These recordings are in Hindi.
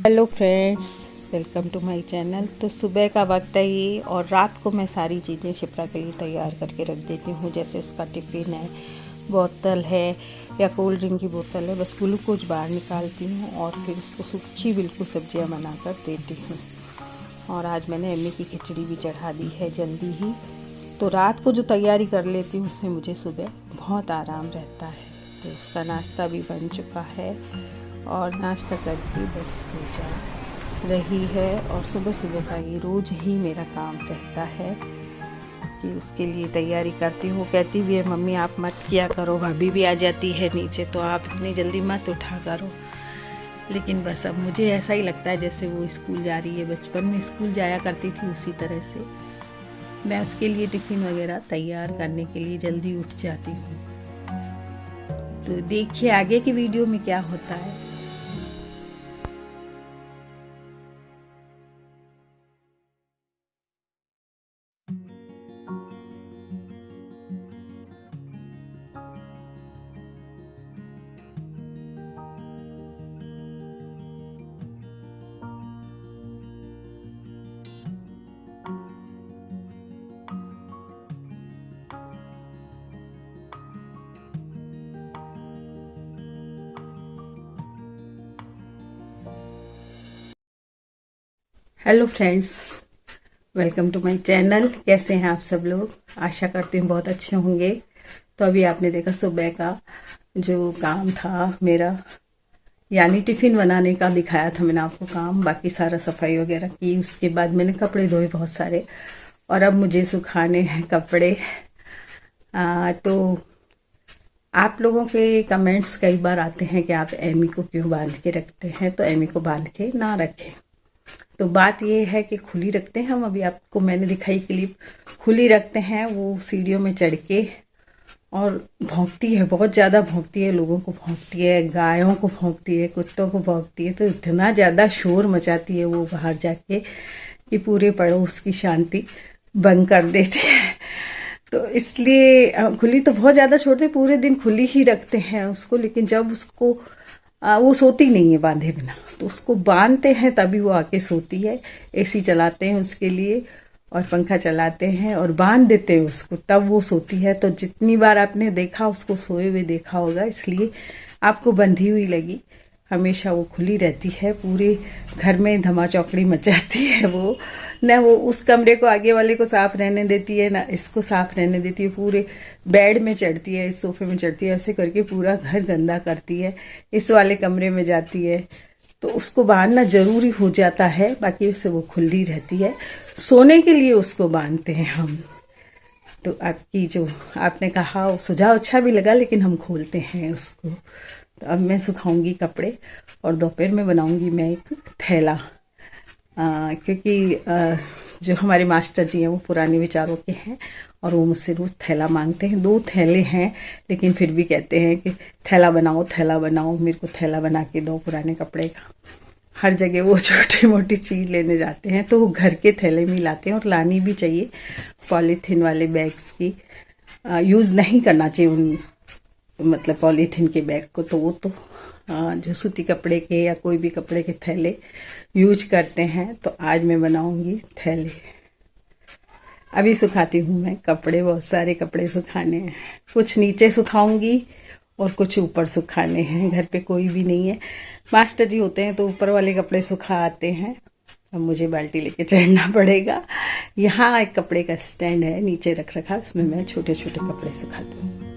Hello friends, welcome to my channel. तो सुबह का वक्त है ये और रात को मैं सारी चीज़ें शिप्रा के लिए तैयार करके रख देती हूँ। जैसे उसका टिफ़िन है, बोतल है या कोल्ड ड्रिंक की बोतल है, बस ग्लूकोज बाहर निकालती हूँ और फिर उसको सूखी बिल्कुल सब्जियाँ बनाकर देती हूँ। और आज मैंने अम्मी की खिचड़ी भी चढ़ा दी है जल्दी ही। तो रात को जो तैयारी कर लेती हूँ उससे मुझे सुबह बहुत आराम रहता है। तो उसका नाश्ता भी बन चुका है और नाश्ता करके बस पूजा रही है। और सुबह सुबह का ये रोज़ ही मेरा काम रहता है कि उसके लिए तैयारी करती हूँ। कहती भी है मम्मी आप मत किया करो, भाभी भी आ जाती है नीचे तो आप इतनी जल्दी मत उठा करो। लेकिन बस अब मुझे ऐसा ही लगता है जैसे वो स्कूल जा रही है। बचपन में स्कूल जाया करती थी उसी तरह से मैं उसके लिए टिफ़िन वगैरह तैयार करने के लिए जल्दी उठ जाती हूँ। तो देखिए आगे की वीडियो में क्या होता है। Hello friends, welcome to my channel. कैसे हैं आप सब लोग? आशा करती हूँ बहुत अच्छे होंगे। तो अभी आपने देखा सुबह का जो काम था मेरा, यानी टिफ़िन बनाने का दिखाया था मैंने आपको काम। बाकी सारा सफाई वगैरह की, उसके बाद मैंने कपड़े धोए बहुत सारे और अब मुझे सुखाने हैं कपड़े। तो आप लोगों के कमेंट्स कई बार आते हैं कि आप एमी को क्यों बांध के रखते हैं। तो एमी को बांध के ना रखें। तो बात ये है कि खुली रखते हैं हम। अभी आपको मैंने दिखाई क्लिप, खुली रखते हैं। वो सीढ़ियों में चढ़ के और भौंकती है, बहुत ज़्यादा भौंकती है, लोगों को भौंकती है, गायों को भौंकती है, कुत्तों को भौंकती है। तो इतना ज़्यादा शोर मचाती है वो बाहर जाके कि पूरे पड़ोस की शांति भंग कर देती है। तो इसलिए खुली तो बहुत ज़्यादा छोड़ते, पूरे दिन खुली ही रखते हैं उसको। लेकिन जब उसको वो सोती नहीं है बांधे बिना, तो उसको बांधते हैं तभी वो आके सोती है। एसी चलाते हैं उसके लिए और पंखा चलाते हैं और बांध देते हैं उसको, तब वो सोती है। तो जितनी बार आपने देखा उसको सोए हुए देखा होगा, इसलिए आपको बंधी हुई लगी। हमेशा वो खुली रहती है, पूरे घर में धमा चौकड़ी मचाती है वो। न वो उस कमरे को आगे वाले को साफ रहने देती है, ना इसको साफ रहने देती है। पूरे बेड में चढ़ती है, इस सोफे में चढ़ती है, ऐसे करके पूरा घर गंदा करती है। इस वाले कमरे में जाती है। तो उसको बांधना जरूरी हो जाता है, बाकी उससे वो खुली रहती है। सोने के लिए उसको बांधते हैं हम। तो आपकी जो आपने कहा वो सुझाव अच्छा भी लगा, लेकिन हम खोलते हैं उसको। तो अब मैं सुखाऊंगी कपड़े और दोपहर में बनाऊंगी मैं एक थैला। क्योंकि जो हमारे मास्टर जी हैं वो पुराने विचारों के हैं और वो मुझसे रोज थैला मांगते हैं। 2 थैले हैं, लेकिन फिर भी कहते हैं कि थैला बनाओ, थैला बनाओ, मेरे को थैला बना के दो पुराने कपड़े का। हर जगह वो छोटी मोटी चीज लेने जाते हैं तो वो घर के थैले में लाते हैं, और लानी भी चाहिए। पॉलीथीन वाले बैग्स की यूज नहीं करना चाहिए उन, मतलब पॉलीथीन के बैग को। तो वो तो जो सूती कपड़े के या कोई भी कपड़े के थैले यूज करते हैं। तो आज मैं बनाऊंगी थैले। अभी सुखाती हूँ मैं कपड़े, बहुत सारे कपड़े सुखाने हैं। कुछ नीचे सुखाऊंगी और कुछ ऊपर सुखाने हैं। घर पे कोई भी नहीं है, मास्टर जी होते हैं तो ऊपर वाले कपड़े सुखा आते हैं। अब मुझे बाल्टी लेके चढ़ना पड़ेगा। यहाँ एक कपड़े का स्टैंड है नीचे रख रखा, उसमें मैं छोटे छोटे कपड़े सुखाती हूँ।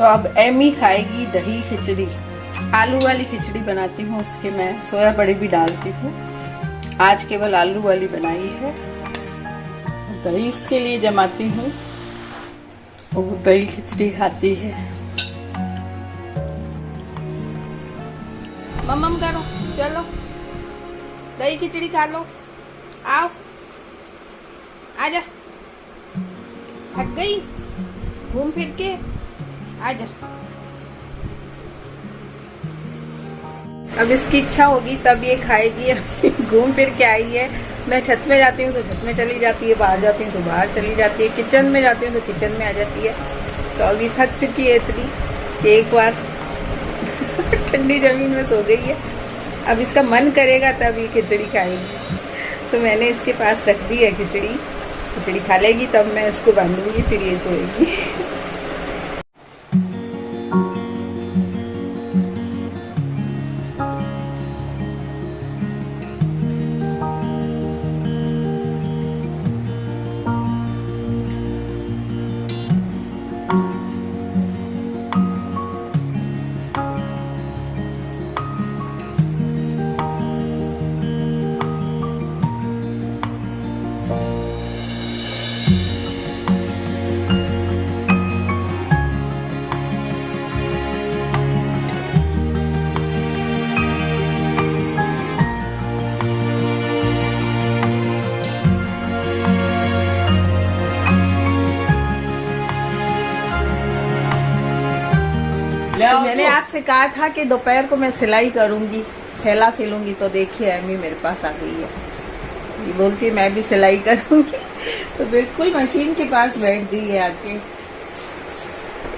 तो अब एमी खाएगी दही खिचड़ी। आलू वाली खिचड़ी बनाती हूँ, उसके मैं सोया बड़ी भी डालती हूँ। आज केवल आलू वाली बनाई है। दही उसके लिए जमाती हूँ, वो दही खिचड़ी खाती है। मम्मम करो, चलो दही खिचड़ी खा लो, आओ आजा। थक गई घूम फिर के, आजा। अब इसकी इच्छा होगी तब ये खाएगी। घूम फिर के आई है। मैं छत में जाती हूँ तो छत में चली जाती है, बाहर जाती हूँ तो बाहर चली जाती है, किचन में जाती हूँ तो किचन में आ जाती है। तो अभी थक चुकी है इतनी कि एक बार ठंडी जमीन में सो गई है। अब इसका मन करेगा तब ये खिचड़ी खाएगी। तो मैंने इसके पास रख दी है खिचड़ी। खिचड़ी खा लेगी तब मैं इसको बांधूंगी, फिर ये सोएगी। मैंने आपसे कहा था कि दोपहर को मैं सिलाई करूंगी, थैला सिलूंगी। तो देखिए एमी मेरे पास आ गई है। ये बोलती है मैं भी सिलाई करूंगी। तो बिल्कुल मशीन के पास बैठ दी है आके।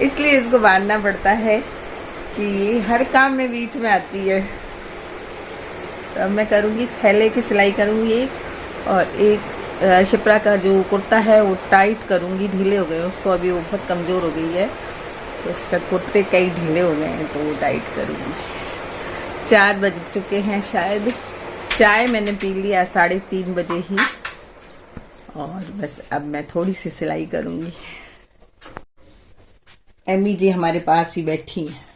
इसलिए इसको बांधना पड़ता है कि ये हर काम में बीच में आती है। तो अब मैं करूंगी, थैले की सिलाई करूंगी एक, और एक शिप्रा का जो कुर्ता है वो टाइट करूंगी। ढीले हो गए उसको, अभी वो बहुत कमजोर हो गई है तो उसका कुर्ते कई ढीले हो गए हैं तो वो टाइट करूंगी। 4 बज चुके हैं शायद। चाय मैंने पी लिया 3:30 बजे ही, और बस अब मैं थोड़ी सी सिलाई करूंगी। एमी जी हमारे पास ही बैठी हैं।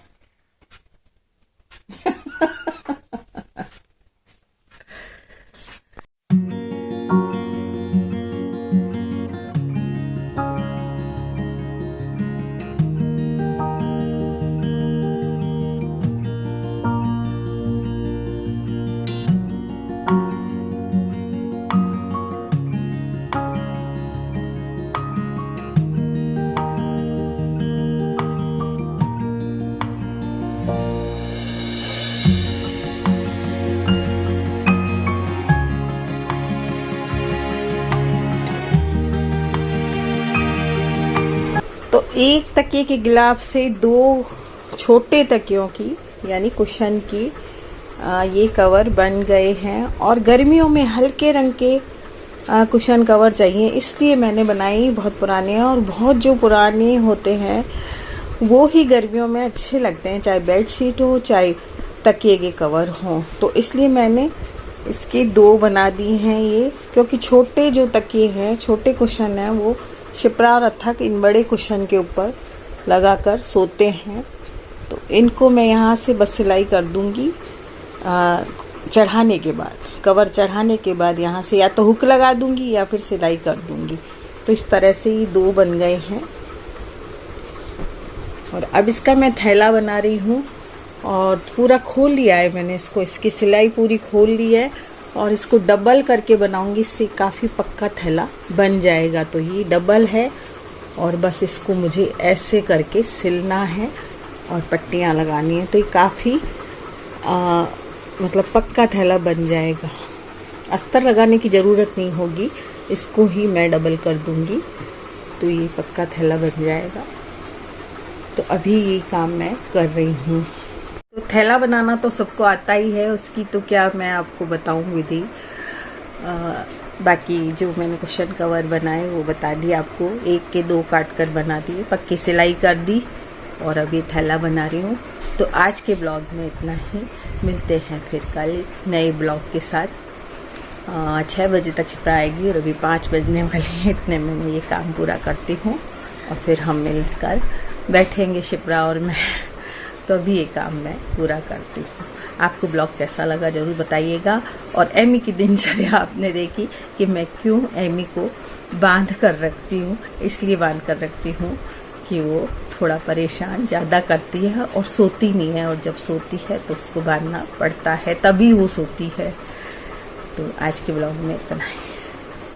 तो एक तकिए के गिलाफ से 2 छोटे तकियों की यानी कुशन की ये कवर बन गए हैं। और गर्मियों में हल्के रंग के कुशन कवर चाहिए, इसलिए मैंने बनाई। बहुत पुराने हैं, और बहुत जो पुराने होते हैं वो ही गर्मियों में अच्छे लगते हैं, चाहे बेडशीट हो चाहे तकिए के कवर हो। तो इसलिए मैंने इसके 2 बना दिए हैं ये, क्योंकि छोटे जो तकिए हैं, छोटे कुशन हैं, वो शिप्रा और अथक इन बड़े कुशन के ऊपर लगाकर सोते हैं। तो इनको मैं यहाँ से बस सिलाई कर दूंगी चढ़ाने के बाद, कवर चढ़ाने के बाद यहाँ से या तो हुक लगा दूंगी या फिर सिलाई कर दूंगी। तो इस तरह से ही 2 बन गए हैं। और अब इसका मैं थैला बना रही हूँ, और पूरा खोल लिया है मैंने इसको, इसकी सिलाई पूरी खोल ली है, और इसको डबल करके बनाऊंगी। इससे काफ़ी पक्का थैला बन जाएगा। तो ये डबल है, और बस इसको मुझे ऐसे करके सिलना है और पट्टियाँ लगानी है। तो ये काफ़ी मतलब पक्का थैला बन जाएगा। अस्तर लगाने की ज़रूरत नहीं होगी, इसको ही मैं डबल कर दूंगी तो ये पक्का थैला बन जाएगा। तो अभी ये काम मैं कर रही हूँ। तो थैला बनाना तो सबको आता ही है, उसकी तो क्या मैं आपको बताऊँ विधि। बाकी जो मैंने कुशन कवर बनाए वो बता दी आपको, 1 के 2 काट कर बना दिए, पक्की सिलाई कर दी, और अभी थैला बना रही हूँ। तो आज के ब्लॉग में इतना ही, मिलते हैं फिर कल नए ब्लॉग के साथ। 6 बजे तक शिप्रा आएगी और अभी 5 बजने वाले हैं, इतने में मैं ये काम पूरा करती हूँ और फिर हम मिलकर बैठेंगे शिप्रा और मैं, तो अभी ये काम मैं पूरा करती हूँ। आपको ब्लॉग कैसा लगा ज़रूर बताइएगा। और एमी की दिनचर्या आपने देखी कि मैं क्यों एमी को बांध कर रखती हूँ। इसलिए बांध कर रखती हूँ कि वो थोड़ा परेशान ज़्यादा करती है और सोती नहीं है, और जब सोती है तो उसको बांधना पड़ता है, तभी वो सोती है। तो आज के ब्लॉग में इतना ही।